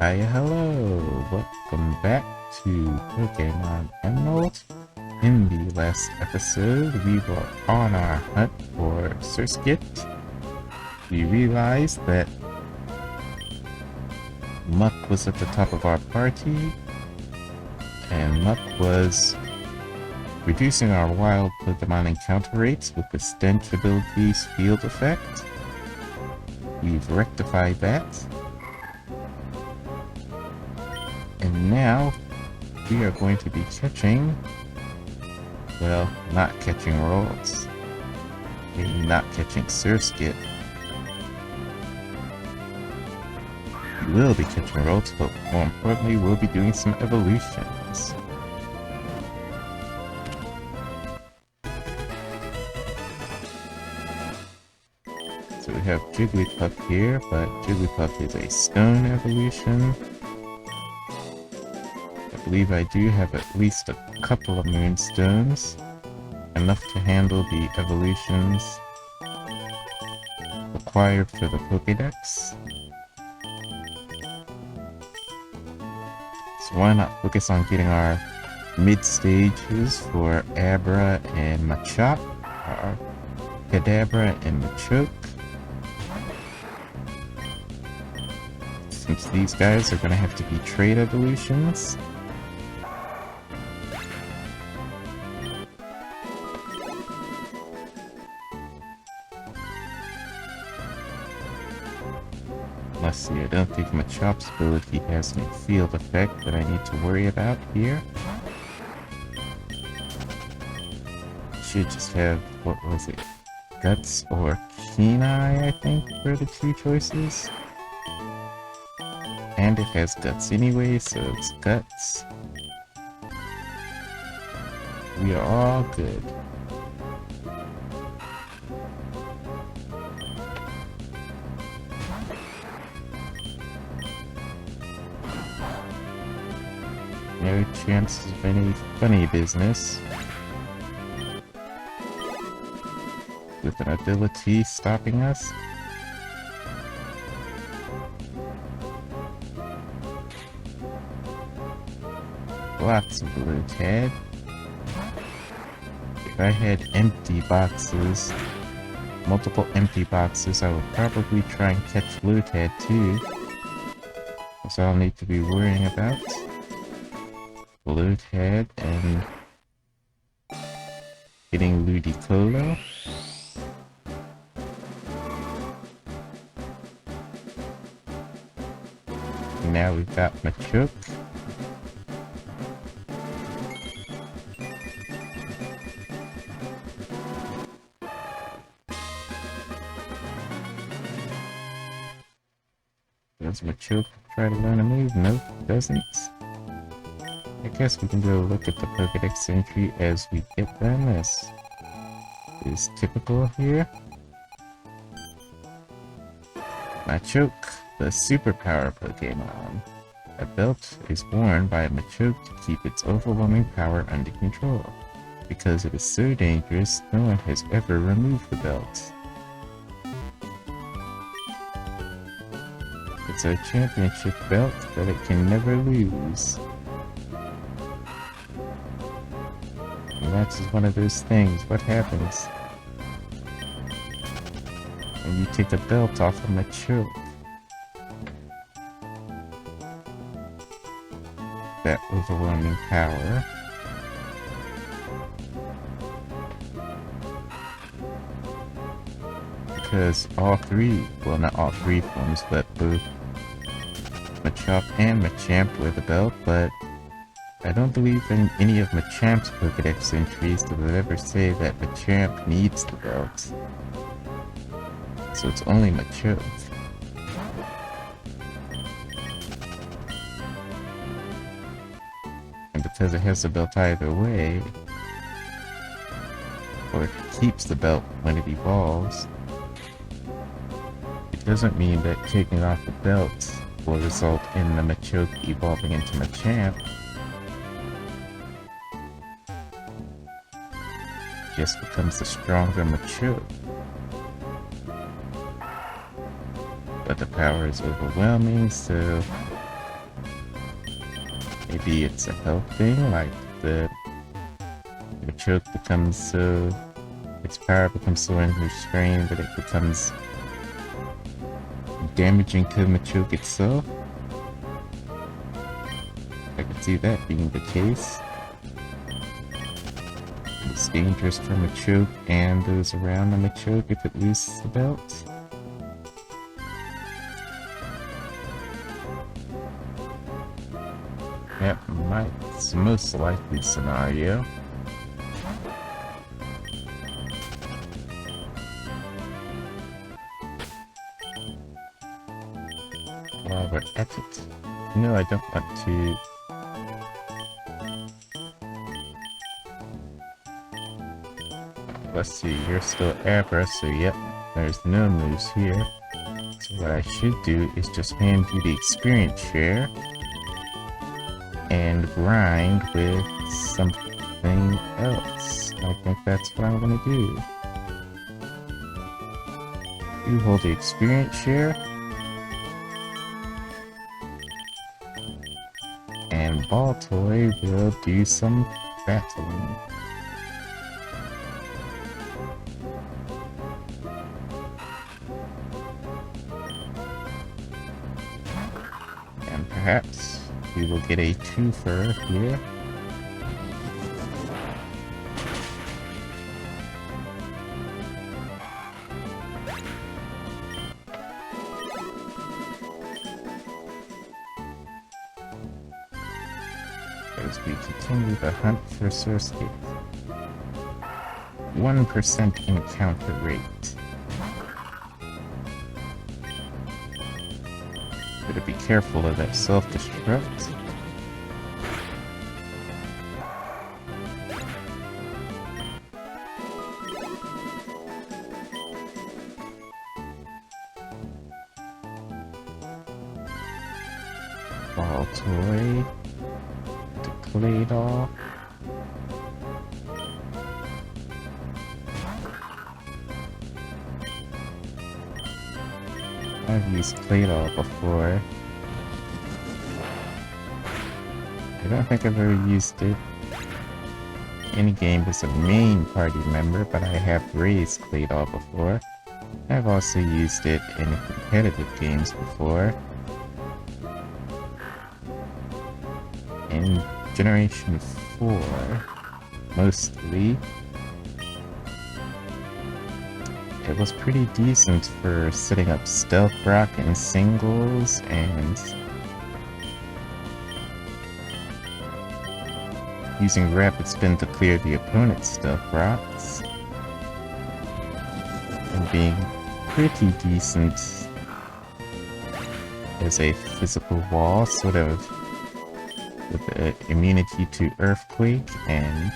Hiya, hello! Welcome back to Pokemon Emerald. In the last episode, we were on our hunt for Surskit. We realized that Muck was at the top of our party, and Muck was reducing our wild Pokemon encounter rates with the Stench ability's field effect. We've rectified that. And now, we are going to be catching, well, not catching rolls. Maybe not catching Surskit. We will be catching rolls, but more importantly, we'll be doing some evolutions. So we have Jigglypuff here, but Jigglypuff is a stone evolution. I believe I do have at least a couple of Moonstones, enough to handle the evolutions required for the Pokédex. So why not focus on getting our mid-stages for Abra and Machoke, or Kadabra and Machoke. Since these guys are going to have to be trade evolutions. Let's see, I don't think Machoke's ability has any field effect that I need to worry about here. Should just have, what was it? Guts or Keen Eye, I think, were the two choices. And it has Guts anyway, so it's Guts. We are all good. No chances of any funny business. With an ability stopping us. Lots of Lotad. If I had empty boxes, multiple empty boxes, I would probably try and catch Lotad too. That's all I'll need to be worrying about. Lotad and getting Ludicolo. Now we've got Machoke. Does Machoke try to learn a move? Nope, doesn't. I guess we can go look at the Pokédex entry as we get them, as is typical here. Machoke, the superpower Pokémon. A belt is worn by a Machoke to keep its overwhelming power under control. Because it is so dangerous, no one has ever removed the belt. It's a championship belt that it can never lose. And that's just one of those things. What happens when you take the belt off of Machoke? That overwhelming power. Because all three, well, not all three forms, but both Machoke and Machamp wear the belt, but I don't believe in any of Machamp's Pokédex entries that would ever say that Machamp needs the belt. So it's only Machoke. And because it has the belt either way, or it keeps the belt when it evolves, it doesn't mean that taking off the belt will result in the Machoke evolving into Machamp. Just becomes the stronger Machoke. But the power is overwhelming, so Maybe it's a health thing, like the Machoke becomes so... its power becomes so unrestrained that it becomes damaging to Machoke itself. I could see that being the case. It's dangerous for Machoke and those around the Machoke if it loses the belt. Yep, it's the most likely scenario. While we're at it. No, I don't want to... Let's see, you're still Abra, so yep, there's no moves here. So what I should do is just hand you the experience share and grind with something else. I think that's what I'm gonna do. You hold the experience share, and Ball Toy will do some battling. And perhaps we will get a twofer here. As we continue the hunt for Source Gate. 1% encounter rate. Better be careful of that self-destruct. Ball Toy. Claydol. I've used Claydol before. I don't think I've ever used it in game as a main party member, but I have raised Claydol before. I've also used it in competitive games before. In Generation 4, mostly. It was pretty decent for setting up Stealth Rock in singles and using Rapid Spin to clear the opponent's Stealth Rocks. And being pretty decent as a physical wall, sort of with immunity to Earthquake and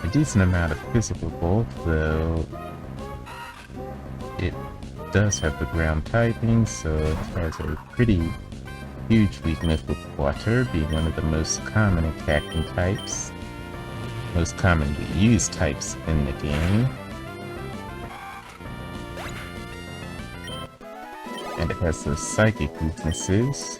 a decent amount of physical bulk, though it does have the ground typing, so it has a pretty huge weakness with water, being one of the most common attacking types, most commonly used types in the game. And it has those psychic weaknesses.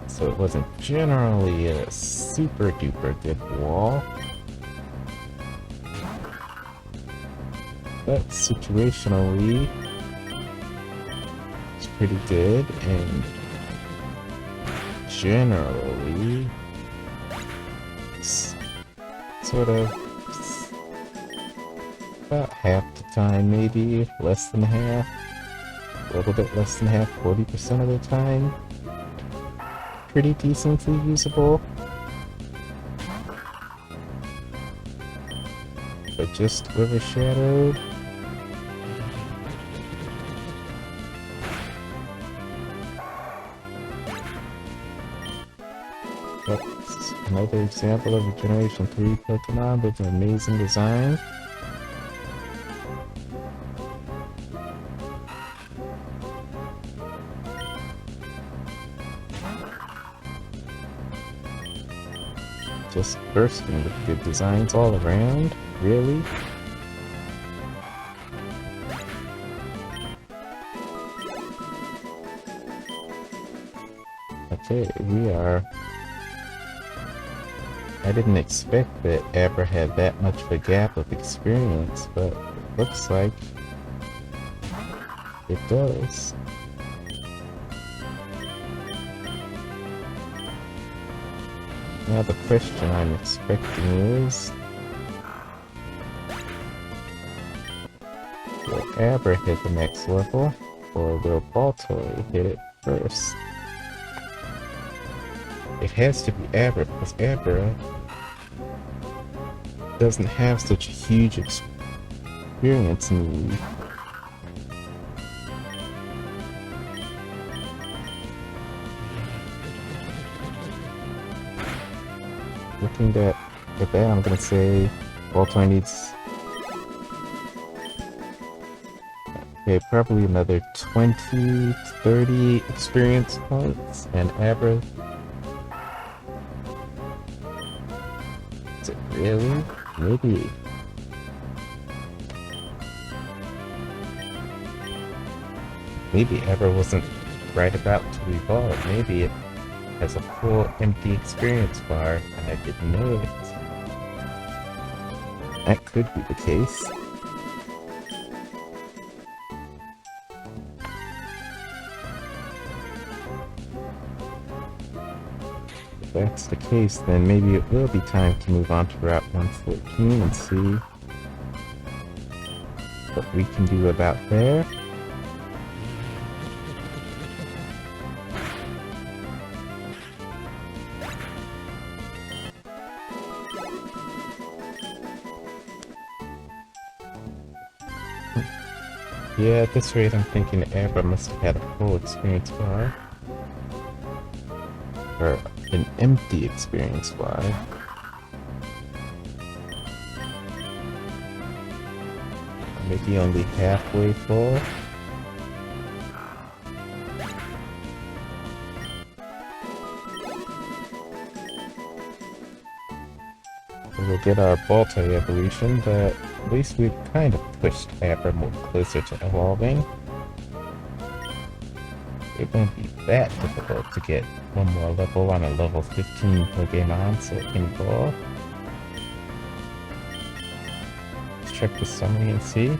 So it wasn't generally a super duper good wall. But situationally, it's pretty good, and generally, it's sort of about half the time, maybe less than half, a little bit less than half, 40% of the time. Pretty decently usable, but just overshadowed. That's another example of a Generation 3 Pokemon with an amazing design. Just bursting with good designs all around, really. Okay, we are... I didn't expect that Abra had that much of a gap of experience, but it looks like it does. Now the question I'm expecting is... will Abra hit the next level, or will Baltoy hit it first? It has to be Abra, because Abra doesn't have such a huge experience need. Looking at that, I'm gonna say Baltoy needs... okay, probably another 20 to 30 experience points, and Abra... is it really? Maybe. Maybe Abra wasn't right about to evolve. Maybe it has a full empty experience bar, and I didn't know it. That could be the case. If that's the case, then maybe it will be time to move on to Route 114 and see what we can do about there. Yeah, at this rate I'm thinking Abra must have had a full experience bar. Or an empty experience bar. Maybe only halfway full. We'll get our Baltoy evolution, but at least we've kind of pushed Abra more closer to evolving. It won't be that difficult to get one more level on a level 15 Pokemon so it can evolve. Let's check the summary and see.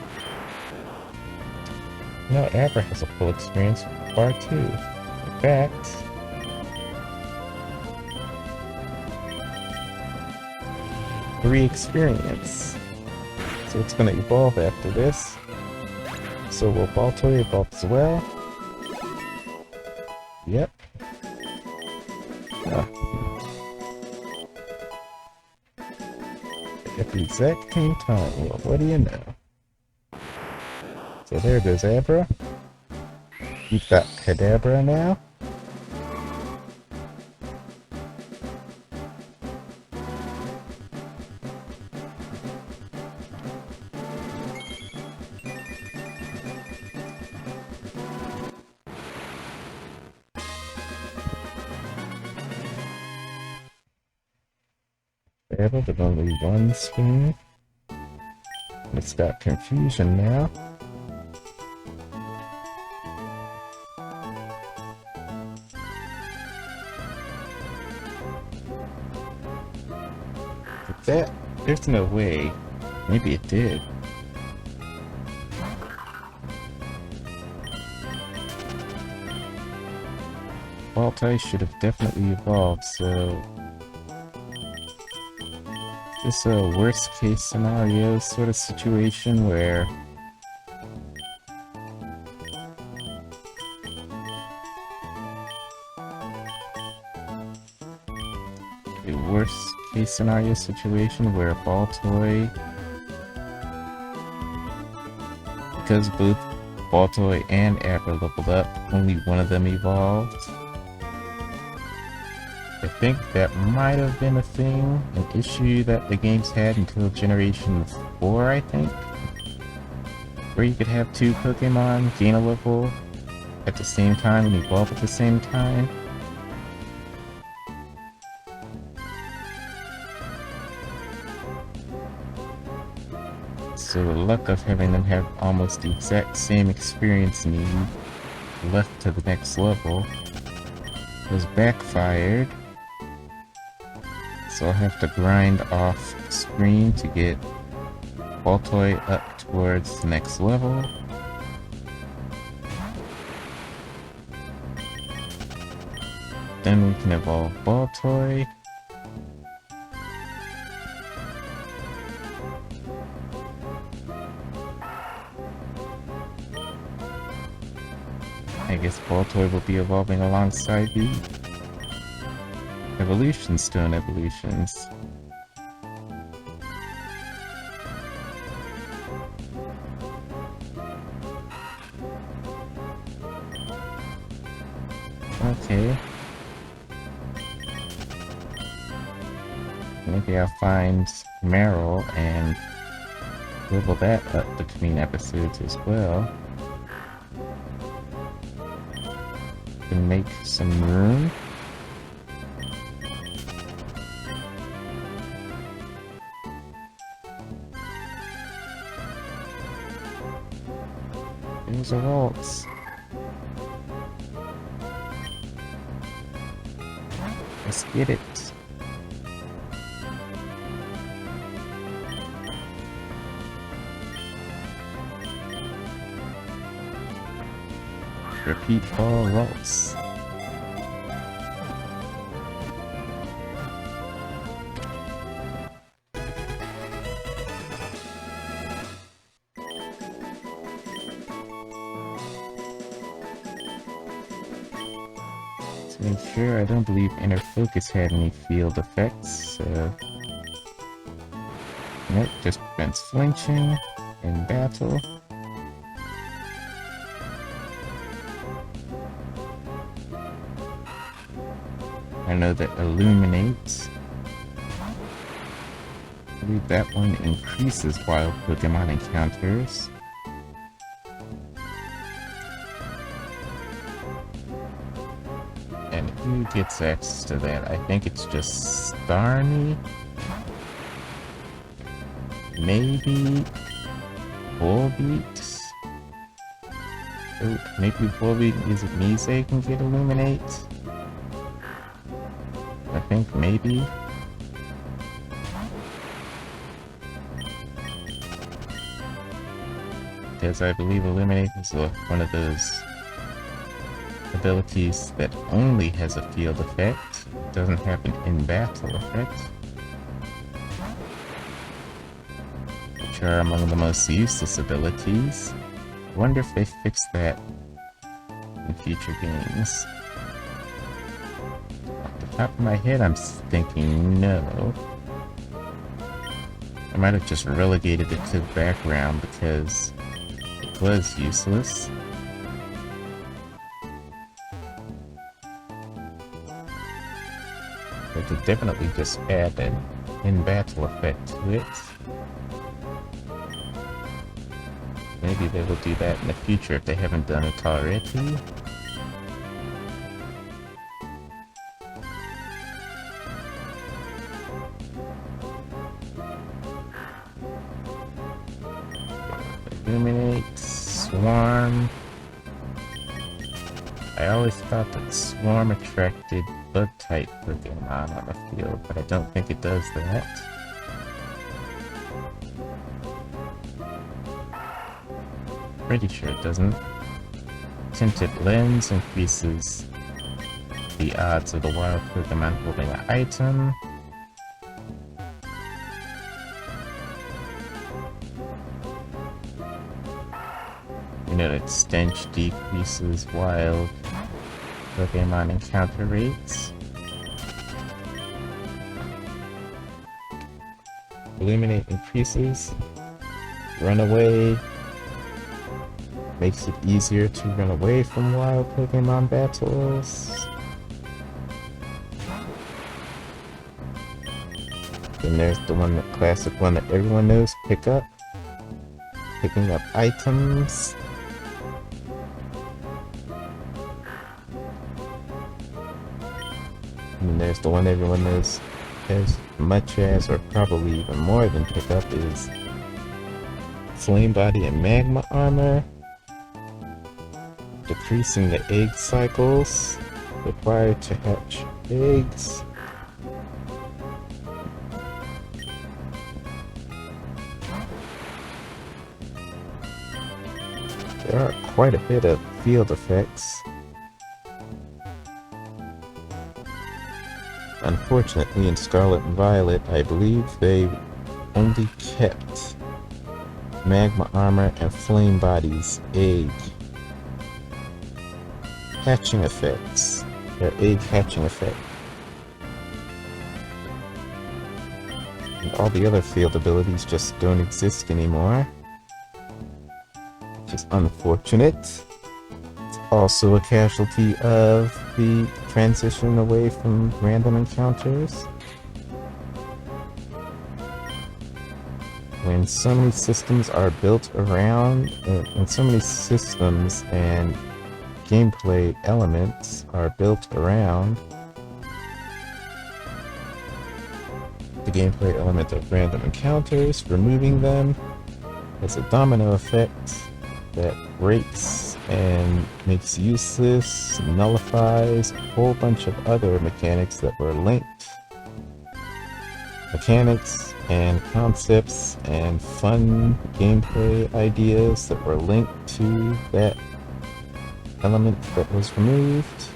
No, Abra has a full experience bar too. In fact, experience. So it's going to evolve after this. So will Baltoy evolve as well? Yep. At the exact same time. Well, what do you know? So there goes Abra. We've got Kadabra now. Abra with only one spin. It's got confusion now. That, there's no way. Maybe it did. Baltoy should have definitely evolved, so... this is a worst case scenario sort of situation where... a worst case scenario situation where Baltoy... because both Baltoy and Abra leveled up, only one of them evolved. I think that might have been a thing, an issue that the games had until Generation 4, I think. Where you could have two Pokemon gain a level at the same time and evolve at the same time. So the luck of having them have almost the exact same experience need left to the next level was backfired. So I'll have to grind off screen to get Baltoy up towards the next level. Then we can evolve Baltoy. I guess Baltoy will be evolving alongside the Evolution Stone evolutions. Okay. Maybe I'll find Meryl and dribble that up between episodes as well. To make some room. There's a waltz. Let's get it. Repeat all waltz. To make sure, I don't believe Inner Focus had any field effects, so... Nope, just prevents flinching in battle. I know that Illuminate, I believe that one increases wild Pokemon encounters. And who gets access to that? I think it's just Starmie? Maybe Volbeat? Oh, maybe Volbeat is it Mise can get Illuminate? I think maybe. Because I believe Illuminate is one of those abilities that only has a field effect. It doesn't have an in-battle effect. Which are among the most useless abilities. I wonder if they fix that in future games. Top of my head, I'm thinking no. I might have just relegated it to the background because it was useless. They could definitely just add an in-battle effect to it. Maybe they will do that in the future if they haven't done it already. Illuminate, Swarm. I always thought that Swarm attracted Bug-type Pokemon on the field, but I don't think it does that. Pretty sure it doesn't. Tinted Lens increases the odds of the wild Pokemon holding an item. You know that Stench decreases wild Pokemon encounter rates. Illuminate increases. Runaway makes it easier to run away from wild Pokemon battles. Then there's the one, the classic one that everyone knows, pick up. Picking up items. And there's the one everyone knows as much as, or probably even more than pick up, is Flame Body and Magma Armor. Decreasing the egg cycles. required to hatch eggs. There are quite a bit of field effects. Unfortunately, in Scarlet and Violet, I believe they only kept Magma Armor and Flame Body's egg hatching effects. Their egg hatching effect. And all the other field abilities just don't exist anymore. Which is unfortunate. It's also a casualty of the transition away from random encounters. When so many systems are built around, and so many systems and gameplay elements are built around the gameplay element of random encounters, removing them has a domino effect that breaks and makes useless, nullifies a whole bunch of other mechanics that were linked. Mechanics and concepts and fun gameplay ideas that were linked to that element that was removed.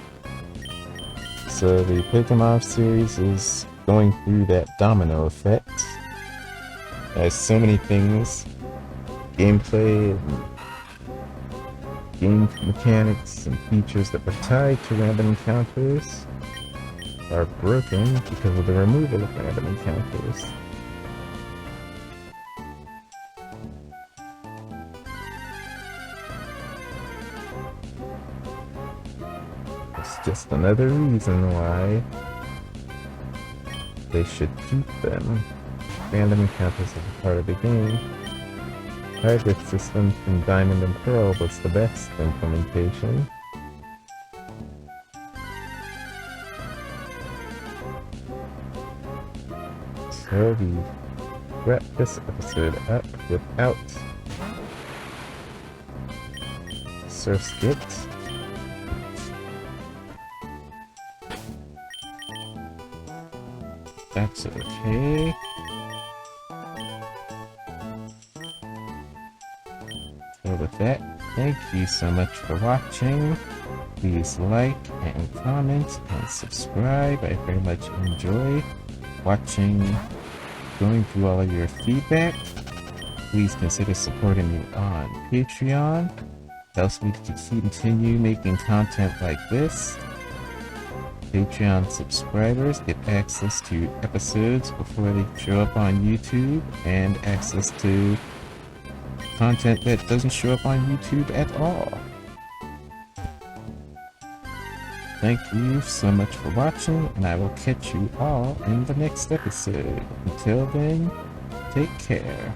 So the Pokémon series is going through that domino effect as so many things, gameplay and game mechanics and features that were tied to random encounters are broken because of the removal of random encounters. It's just another reason why they should keep them. Random encounters as a part of the game. Hybrid systems from Diamond and Pearl was the best implementation. So we wrap this episode up without Surskit. That's okay. So with that, thank you so much for watching. Please like and comment and subscribe. I very much enjoy watching, going through all of your feedback. Please consider supporting me on Patreon. It helps me to continue making content like this. Patreon subscribers get access to episodes before they show up on YouTube, and access to content that doesn't show up on YouTube at all. Thank you so much for watching, and I will catch you all in the next episode. Until then, take care.